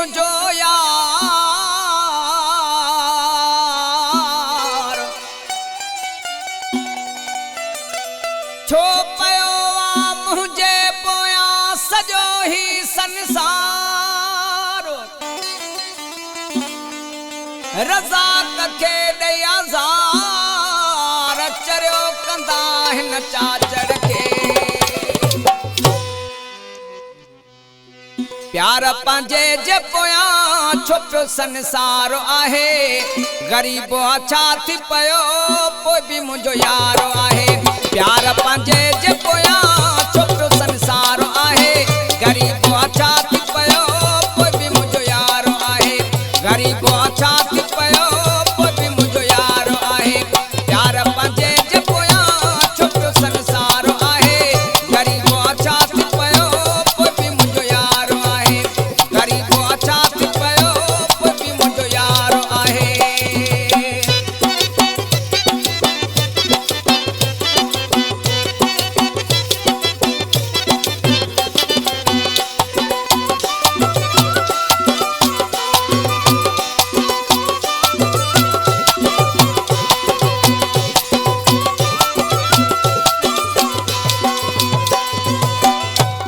मुझो यार छो पयो मुझे पोया सजो ही संसार रज़ा कखे दया ज़ार चरियो कंदा हिन चाचड़ के प्यार पंहिंजे जे पोयां छुप संसार आहे गरीब छा थी पियो पोइ बि मुंहिंजो यार आहे प्यार पंहिंजे जे पोयां छुप संसार आहे गरीब छा थी पियो पोइ बि मुंहिंजो यार आहे गरीब छा थी पियो पोइ बि मुंहिंजो यार आहे प्यार पंहिंजे जे पोयां छुप संसार आहे गरीब छा थी पियो पोइ बि मुंहिंजो यार आहे गरीब छा थी पियो पोइ बि मुंहिंजो यार आहे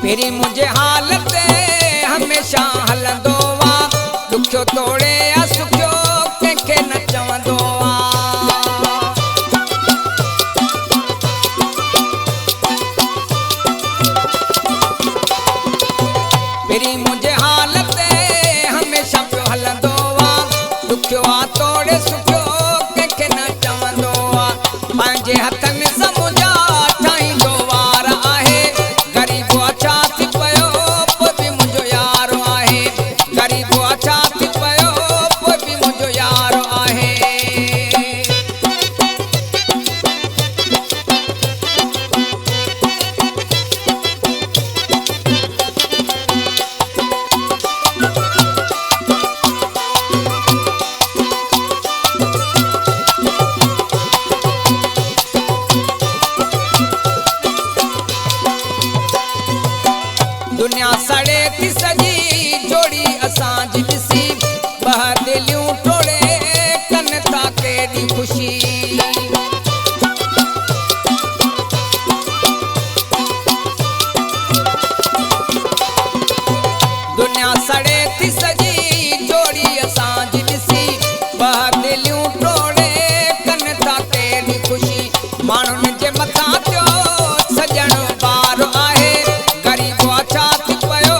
मेरी मुझे हालत हमेशा हलंदो आ दुखियो तोड़े सुखियो कंहिंखे न चवंदो आ मेरी मुझे हालत हमेशा पियो हलंदो आ दुखियो आ तोड़े सुखियो कंहिंखे न चवंदो आ पंहिंजे हथनि सां मुंहिंजा ठाहींदो वार आहे गरीब छा थी पियो पोइ बि मुंहिंजो यार आहे गरीब छा थी पियो पोइ बि मुंहिंजो यार आहे दुनिया सड़े थी सजी जोड़ी असांजी ॾिसी ॿ दिलियूं टोड़े कन था केॾी ख़ुशी दुनिया सड़े थी सजी जोड़ी असांजी ॾिसी ॿ दिलियूं टोड़े कन था केॾी ख़ुशी माण्हुनि जे मथां थियो सॼण ॿार आहे गरीब छा थी पियो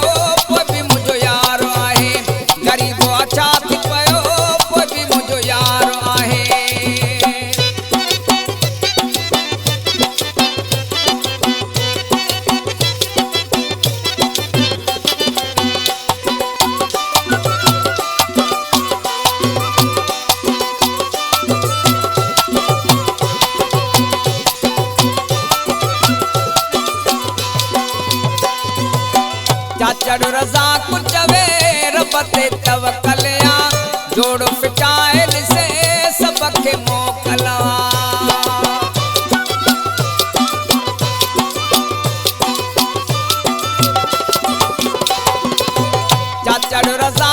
पोइ बि मुंहिंजो यार आहे गरीब छा थी पियो पोइ बि मुंहिंजो यार आहे चाचड़ रज़ा को चवे रब ते तवकल आ जोड़ो फिटाए ॾिसे सभ खे मोकला चाचड़ रज़ा